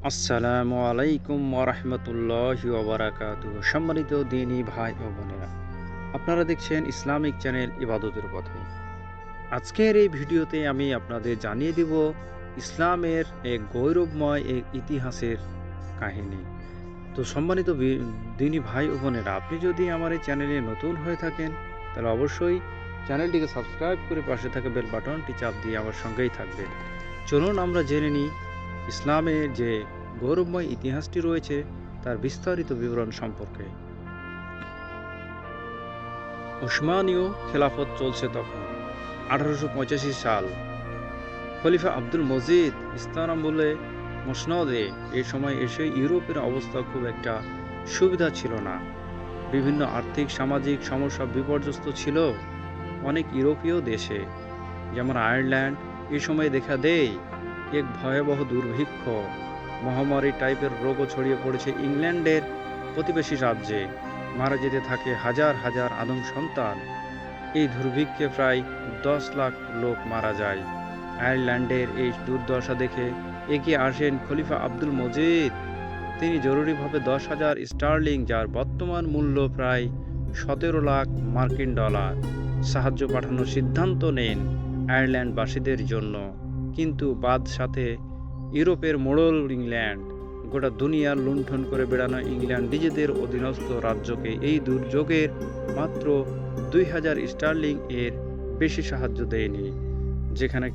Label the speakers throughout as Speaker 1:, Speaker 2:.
Speaker 1: আসসালামু আলাইকুম ওরহমতুল্লাহি ওবরাকাতুহ। সম্মানিত দিনী ভাই ও বোনেরা, আপনারা দেখছেন ইসলামিক চ্যানেল ইবাদতের পথে। আজকের এই ভিডিওতে আমি আপনাদের জানিয়ে দিব ইসলামের এক গৌরবময় এক ইতিহাসের কাহিনী। তো সম্মানিত দিনী ভাই ও বোনেরা, আপনি যদি আমার এই চ্যানেলে নতুন হয়ে থাকেন তাহলে অবশ্যই চ্যানেলটিকে সাবস্ক্রাইব করে পাশে থাকা বেল বাটনটি চাপ দিয়ে আমার সঙ্গেই থাকবেন। চলুন আমরা জেনে নিই ইসলামের যে গৌরবময় ইতিহাসটি রয়েছে তার বিস্তারিত বিবরণ সম্পর্কে। উসমানীয় খেলাফত চলছে তখন 1885 সাল। খলিফা আব্দুল মজিদ ইস্তানবুলে মসনদে এই সময় এসে ইউরোপের অবস্থা খুব একটা সুবিধা ছিল না। বিভিন্ন আর্থিক সামাজিক সমস্যা বিপর্যস্ত ছিল অনেক ইউরোপীয় দেশে, যেমন আয়ারল্যান্ড। এই সময় দেখা দেয় এক ভয়াবহ দুর্ভিক্ষ, মহামারী টাইপের রোগও ছড়িয়ে পড়েছে ইংল্যান্ডের প্রতিবেশী রাজ্যে। মারা যেতে থাকে হাজার হাজার আদম সন্তান। এই দুর্ভিক্ষে প্রায় 10 লাখ লোক মারা যায়। আয়ারল্যান্ডের এই দুর্দশা দেখে এগিয়ে আসেন খলিফা আব্দুল মজিদ। তিনি জরুরিভাবে 10,000 স্টার্লিং, যার বর্তমান মূল্য প্রায় 17 লাখ মার্কিন ডলার, সাহায্য পাঠানোর সিদ্ধান্ত নেন আয়ারল্যান্ডবাসীদের জন্য। কিন্তু সাথে ইউরোপের মোড়ল ইংল্যান্ড, গোটা দুনিয়ার লুণ্ঠন করে বেড়ানো ইংল্যান্ড নিজেদের অধীনস্থ রাজ্যকে এই দুর্যোগের মাত্র 2,000 স্টার্লিং এর বেশি সাহায্য দেয়নি। যেখানে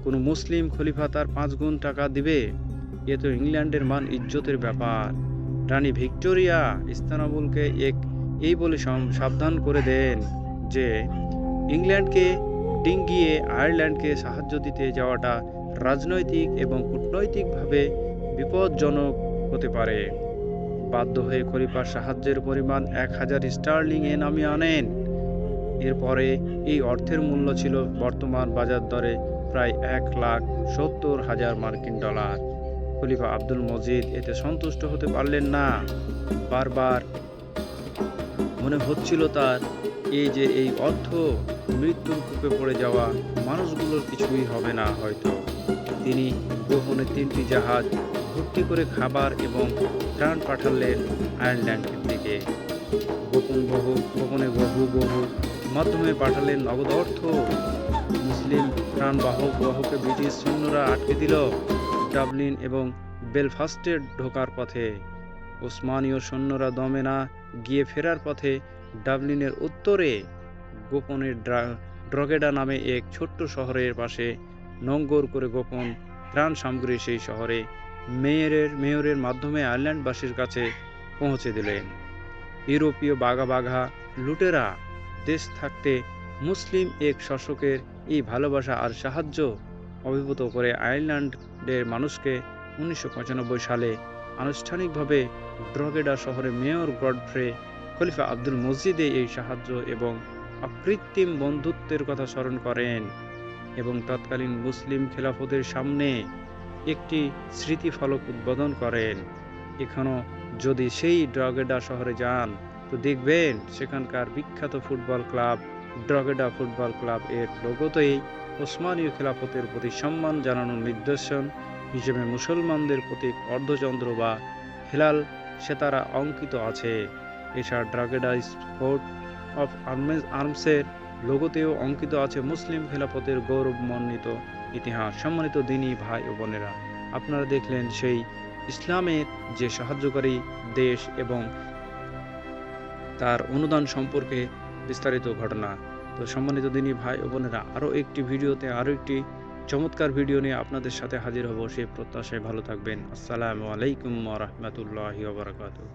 Speaker 1: কোনো মুসলিম খলিফা তার 5 গুণ টাকা দিবে, এ তো ইংল্যান্ডের মান ইজ্জতের ব্যাপার। রানী ভিক্টোরিয়া ইস্তানবুলকে এই বলে সাবধান করে দেন যে ইংল্যান্ডকে ডিঙ্গিয়ে আয়ারল্যান্ডকে সাহায্য দিতে যাওয়াটা রাজনৈতিক এবং কূটনৈতিকভাবে বিপজ্জনক হতে পারে। বাধ্য হয়ে খলিফার সাহায্যের পরিমাণ 1,000 স্টার্লিং এ নামিয়ে আনেন। এরপরে এই অর্থের মূল্য ছিল বর্তমান বাজার দরে প্রায় 1,70,000 মার্কিন ডলার। খলিফা আব্দুল মজিদ এতে সন্তুষ্ট হতে পারলেন না। বারবার মনে হচ্ছিল তার এই অর্থ মৃত্যুর কূপে পড়ে যাওয়া মানুষগুলোর কিছুই হবে না হয়তো। তিনি গোপনে 3টি জাহাজ ভর্তি করে খাবার এবং ত্রাণ পাঠালেন আয়ারল্যান্ডের দিকে। গোপনে বহু মাধ্যমে পাঠালেন নগদ অর্থ। মুসলিম ত্রাণবাহকে ব্রিটিশ সৈন্যরা আটকে দিল ডাবলিন এবং বেলফাস্টে ঢোকার পথে। ওসমানীয় সৈন্যরা দমে না গিয়ে ফেরার পথে ডাবলিনের উত্তরে গোপনে ড্রগেডা নামে এক ছোট্ট শহরের পাশে নোঙ্গর করে গোপন ত্রাণ সামগ্রী সেই শহরে মেয়রের মাধ্যমে আয়ারল্যান্ডবাসীর কাছে পৌঁছে দিলেন। ইউরোপীয় বাঘা লুটেরা দেশ থাকতে মুসলিম এক শাসকের এই ভালোবাসা আর সাহায্য অভিভূত করে আয়ারল্যান্ডের মানুষকে 1995 সালে আনুষ্ঠানিকভাবে ড্রগেডা শহরে মেয়র গডফ্রে খলিফা আব্দুল মজিদে এই সাহায্য এবং অকৃত্রিম বন্ধুত্বের কথা স্মরণ করেন এবং তৎকালীন মুসলিম খেলাফতের সামনে একটি স্মৃতিফলক উদ্বোধন করেন। এখনও যদি সেই ড্রগেডা শহরে যান তো দেখবেন সেখানকার বিখ্যাত ফুটবল ক্লাব ড্রগেডা ফুটবল ক্লাব এর লোগোতেই ওসমানীয় খেলাফতের প্রতি সম্মান জানানোর নিদর্শন হিসেবে মুসলমানদের প্রতীক অর্ধচন্দ্র বা হেলাল সেতারা অঙ্কিত আছে। এছাড়া ড্রগেডা স্পোর্ট অফ আর্মসের লোগোতেও অঙ্কিত আছে মুসলিম খেলাফতের গৌরবমণ্ডিত ইতিহাস। সম্মানিত দিনী ভাই ও বোনেরা, আপনারা দেখলেন সেই ইসলামের যে সাহায্যকারী দেশ এবং তার অনুদান সম্পর্কে বিস্তারিত ঘটনা। তো সম্মানিত দিনী ভাই ও বোনেরা, আরও একটি চমৎকার ভিডিও নিয়ে আপনাদের সাথে হাজির হব। সেই প্রত্যাশায় ভালো থাকবেন। আসসালামু আলাইকুম ওয়া রাহমাতুল্লাহি ওয়া বারাকাতুহু।